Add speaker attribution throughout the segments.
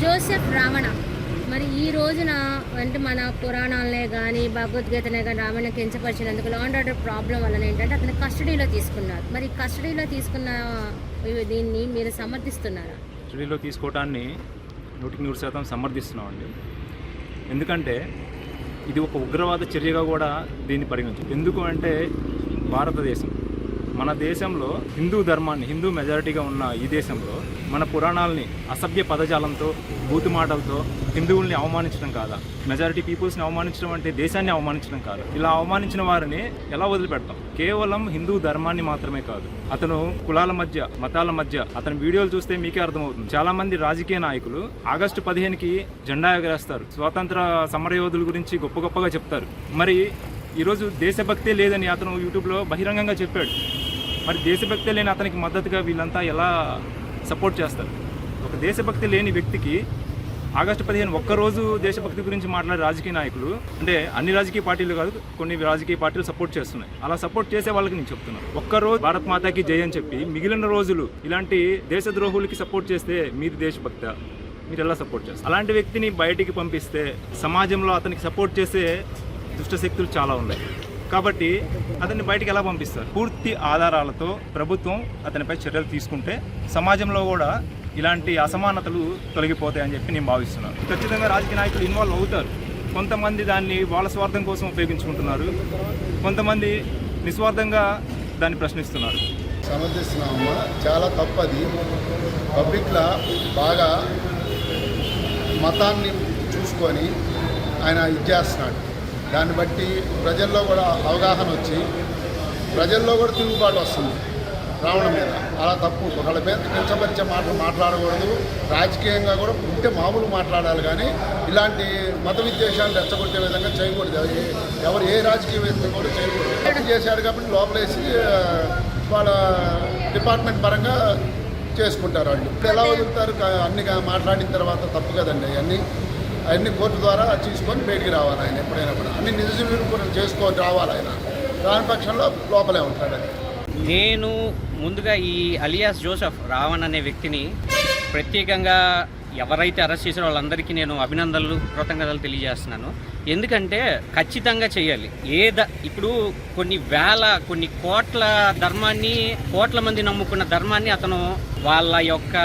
Speaker 1: Joseph Ravana మరి ఈ రోజున అంటే మన పురాణాలనే కానీ భగవద్గీతనే కానీ రామాయణ కించపరిచినందుకు లా అండ్ ఆర్డర్ ప్రాబ్లం వలన ఏంటంటే అతను కస్టడీలో తీసుకున్నారు. మరి కస్టడీలో తీసుకున్న దీన్ని మీరు సమర్థిస్తున్నారా?
Speaker 2: కస్టడీలో తీసుకోవటాన్ని 100% సమర్థిస్తున్నామండి. ఎందుకంటే ఇది ఒక ఉగ్రవాద చర్యగా కూడా దీన్ని పరిగణించారు. ఎందుకు అంటే భారతదేశం మన దేశంలో హిందూ ధర్మాన్ని, హిందూ మెజారిటీగా ఉన్న ఈ దేశంలో మన పురాణాలని అసభ్య పదజాలంతో, బూతు మాటలతో హిందువుల్ని అవమానించడం కాదా? మెజారిటీ పీపుల్స్ని అవమానించడం అంటే దేశాన్ని అవమానించడం కాదు. ఇలా అవమానించిన వారిని ఎలా వదిలిపెడతాం? కేవలం హిందూ ధర్మాన్ని మాత్రమే కాదు, అతను కులాల మధ్య, మతాల మధ్య అతని వీడియోలు చూస్తే మీకే అర్థమవుతుంది. చాలా మంది రాజకీయ నాయకులు ఆగస్టు 15కి జెండా ఎగరేస్తారు, స్వాతంత్ర సమరయోధుల గురించి గొప్పగా చెప్తారు. మరి ఈరోజు దేశభక్తే లేదని అతను యూట్యూబ్లో బహిరంగంగా చెప్పాడు. మరి దేశభక్తే లేని అతనికి మద్దతుగా వీళ్ళంతా ఎలా సపోర్ట్ చేస్తారు? ఒక దేశభక్తి లేని వ్యక్తికి ఆగస్టు 15 ఒక్కరోజు దేశభక్తి గురించి మాట్లాడే రాజకీయ నాయకులు, అంటే అన్ని రాజకీయ పార్టీలు కాదు, కొన్ని రాజకీయ పార్టీలు సపోర్ట్ చేస్తున్నాయి. అలా సపోర్ట్ చేసే వాళ్ళకి నేను చెప్తున్నాను, ఒక్కరోజు భారత్ మాతాకి జై అని చెప్పి మిగిలిన రోజులు ఇలాంటి దేశద్రోహులకి సపోర్ట్ చేస్తే మీరు దేశభక్త, మీరు ఎలా సపోర్ట్ చేస్తారు? అలాంటి వ్యక్తిని బయటికి పంపిస్తే సమాజంలో అతనికి సపోర్ట్ చేసే దుష్టశక్తులు చాలా ఉన్నాయి. కాబట్టి అతన్ని బయటికి ఎలా పంపిస్తారు? పూర్తి ఆధారాలతో ప్రభుత్వం అతనిపై చర్యలు తీసుకుంటే సమాజంలో కూడా ఇలాంటి అసమానతలు తొలగిపోతాయని చెప్పి నేను భావిస్తున్నాను. ఖచ్చితంగా రాజకీయ నాయకులు ఇన్వాల్వ్ అవుతారు. కొంతమంది దాన్ని వాళ్ళ స్వార్థం కోసం ఉపయోగించుకుంటున్నారు, కొంతమంది నిస్వార్థంగా దాన్ని ప్రశ్నిస్తున్నారు.
Speaker 3: సమర్థిస్తున్నామమ్మా, చాలా తప్పది. పబ్లిక్లో బాగా మతాన్ని చూసుకొని ఆయన ఇది చేస్తున్నాడు. దాన్ని బట్టి ప్రజల్లో కూడా అవగాహన వచ్చి ప్రజల్లో కూడా తిరుగుబాటు వస్తుంది రావణ మీద. అలా తప్పు, ఒకళ్ళ మీద కించపరిచే మాటలు మాట్లాడకూడదు. రాజకీయంగా కూడా ఉంటే మామూలు మాట్లాడాలి, కానీ ఇలాంటి మత విద్వేషాలు రెచ్చగొట్టే విధంగా చేయకూడదు. ఎవరు ఏ రాజకీయవేత్త కూడా చేయకూడదు. తప్పు చేశాడు కాబట్టి లోపలేసి వాళ్ళ డిపార్ట్మెంట్ పరంగా చేసుకుంటారు. వాళ్ళు ఎలా వదులుతారు? అన్ని మాట్లాడిన తర్వాత తప్పు కదండి. అవన్నీ కోర్టు ద్వారా తీసుకొని బయటికి రావాలి. ఆయన ఎప్పుడైనా కూడా అన్ని నిజ నిరూపణ చేసుకొని రావాలి. ఆయన దాని పక్షంలో లోపలే ఉంటాడు.
Speaker 4: నేను ముందుగా ఈ అలియాస్ జోసెఫ్ రావణ్ అనే వ్యక్తిని ప్రత్యేకంగా ఎవరైతే అరెస్ట్ చేసారో వాళ్ళందరికీ నేను అభినందనలు, కృతజ్ఞతలు తెలియజేస్తున్నాను. ఎందుకంటే ఖచ్చితంగా చేయాలి. ఇప్పుడు కొన్ని కోట్ల ధర్మాన్ని, కోట్ల మంది నమ్ముకున్న ధర్మాన్ని అతను వాళ్ళ యొక్క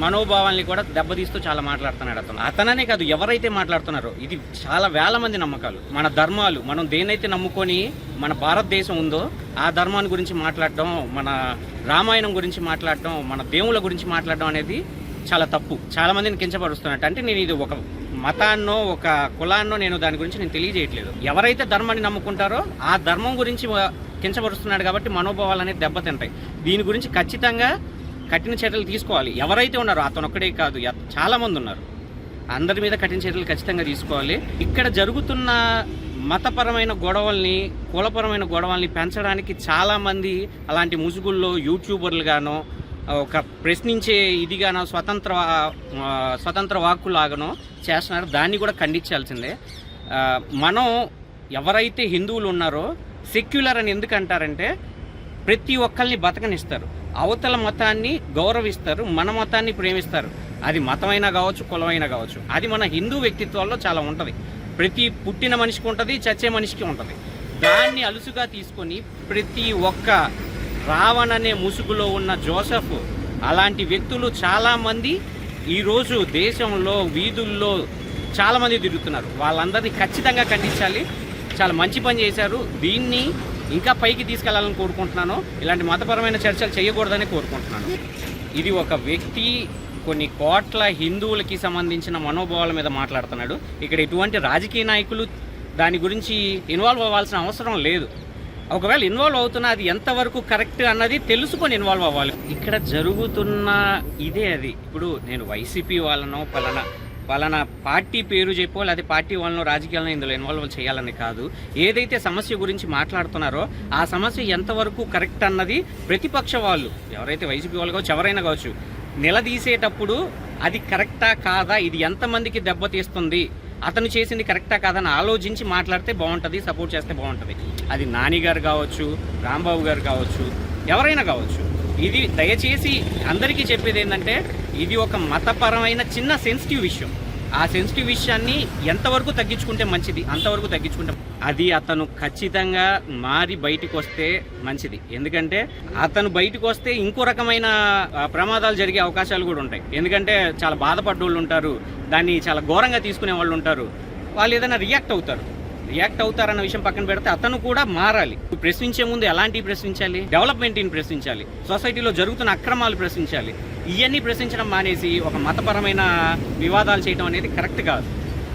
Speaker 4: మనోభావాల్ని కూడా దెబ్బతీస్తూ చాలా మాట్లాడుతున్నాడు. అతననే కాదు, ఎవరైతే మాట్లాడుతున్నారో ఇది చాలా వేల మంది నమ్మకాలు. మన ధర్మాలు, మనం దేనైతే నమ్ముకొని మన భారతదేశం ఉందో ఆ ధర్మాన్ని గురించి మాట్లాడటం, మన రామాయణం గురించి మాట్లాడటం, మన దేవుళ్ళ గురించి మాట్లాడటం అనేది చాలా తప్పు. చాలా మందిని కించపరుస్తున్నట్టు. అంటే నేను ఇది ఒక మతాన్నో ఒక కులాన్నో నేను దాని గురించి నేను తెలియజేయట్లేదు. ఎవరైతే ధర్మాన్ని నమ్ముకుంటారో ఆ ధర్మం గురించి కించపరుస్తున్నాడు కాబట్టి మనోభావాలు అనేది దెబ్బతింటాయి. దీని గురించి ఖచ్చితంగా కఠిన చర్యలు తీసుకోవాలి. ఎవరైతే ఉన్నారో అతను ఒక్కడే కాదు, చాలామంది ఉన్నారు, అందరి మీద కఠిన చర్యలు ఖచ్చితంగా తీసుకోవాలి. ఇక్కడ జరుగుతున్న మతపరమైన గొడవల్ని, కులపరమైన గొడవల్ని పెంచడానికి చాలామంది అలాంటి ముసుగుల్లో యూట్యూబర్లుగానో, ఒక ప్రశ్నించే ఇదిగానో, స్వతంత్ర వాక్కులాగానో చేస్తున్నారు. దాన్ని కూడా ఖండించాల్సిందే. మనం ఎవరైతే హిందువులు ఉన్నారో సెక్యులర్ అని ఎందుకు అంటారంటే ప్రతి ఒక్కరిని బతకనిస్తారు, అవతల మతాన్ని గౌరవిస్తారు, మన మతాన్ని ప్రేమిస్తారు. అది మతమైనా కావచ్చు, కులమైనా కావచ్చు. అది మన హిందూ వ్యక్తిత్వాల్లో చాలా ఉంటుంది. ప్రతి పుట్టిన మనిషికి ఉంటుంది, చచ్చే మనిషికి ఉంటుంది. దాన్ని అలుసుగా తీసుకొని ప్రతి ఒక్క రావణ్ అనే ముసుగులో ఉన్న జోసెఫ్ అలాంటి వ్యక్తులు చాలామంది ఈరోజు దేశంలో వీధుల్లో చాలామంది తిరుగుతున్నారు. వాళ్ళందరినీ ఖచ్చితంగా ఖండించాలి. చాలా మంచి పని చేశారు. దీన్ని ఇంకా పైకి తీసుకెళ్లాలని కోరుకుంటున్నాను. ఇలాంటి మతపరమైన చర్చలు చేయకూడదని కోరుకుంటున్నాను. ఇది ఒక వ్యక్తి కొన్ని కోట్ల హిందువులకి సంబంధించిన మనోభావాల మీద మాట్లాడుతున్నాడు. ఇక్కడ ఎటువంటి రాజకీయ నాయకులు దాని గురించి ఇన్వాల్వ్ అవ్వాల్సిన అవసరం లేదు. ఒకవేళ ఇన్వాల్వ్ అవుతున్నా అది ఎంతవరకు కరెక్ట్ అన్నది తెలుసుకొని ఇన్వాల్వ్ అవ్వాలి. ఇక్కడ జరుగుతున్న ఇదే అది. ఇప్పుడు నేను వైసీపీ వాళ్ళనో పలానా పార్టీ పేరు చెప్పో లేదా పార్టీ వాళ్ళనో రాజకీయాలను ఇందులో ఇన్వాల్వ్ చేయాలని కాదు. ఏదైతే సమస్య గురించి మాట్లాడుతున్నారో ఆ సమస్య ఎంతవరకు కరెక్ట్ అన్నది ప్రతిపక్ష వాళ్ళు, ఎవరైతే వైసీపీ వాళ్ళు కావచ్చు, ఎవరైనా కావచ్చు, నిలదీసేటప్పుడు అది కరెక్టా కాదా, ఇది ఎంతమందికి దెబ్బతీస్తుంది, అతను చేసింది కరెక్టా కాదని ఆలోచించి మాట్లాడితే బాగుంటుంది, సపోర్ట్ చేస్తే బాగుంటుంది. అది నాని గారు కావచ్చు, రాంబాబు గారు కావచ్చు, ఎవరైనా కావచ్చు. ఇది దయచేసి అందరికీ చెప్పేది ఏంటంటే ఇది ఒక మతపరమైన చిన్న సెన్సిటివ్ విషయం. ఆ సెన్సిటివ్ విషయాన్ని ఎంతవరకు తగ్గించుకుంటే మంచిది అంతవరకు తగ్గించుకుంటే అది అతను ఖచ్చితంగా మారి బయటకు వస్తే మంచిది. ఎందుకంటే అతను బయటకు వస్తే ఇంకో రకమైన ప్రమాదాలు జరిగే అవకాశాలు కూడా ఉంటాయి. ఎందుకంటే చాలా బాధపడ్డోళ్ళు ఉంటారు, దాన్ని చాలా ఘోరంగా తీసుకునే వాళ్ళు ఉంటారు. వాళ్ళు ఏదైనా రియాక్ట్ అవుతారన్న విషయం పక్కన పెడితే అతను కూడా మారాలి. ప్రశ్నించే ముందు ఎలాంటివి ప్రశ్నించాలి? డెవలప్మెంట్ని ప్రశ్నించాలి, సొసైటీలో జరుగుతున్న అక్రమాలు ప్రశ్నించాలి. ఇవన్నీ ప్రశ్నించడం మానేసి ఒక మతపరమైన వివాదాలు చేయడం అనేది కరెక్ట్ కాదు.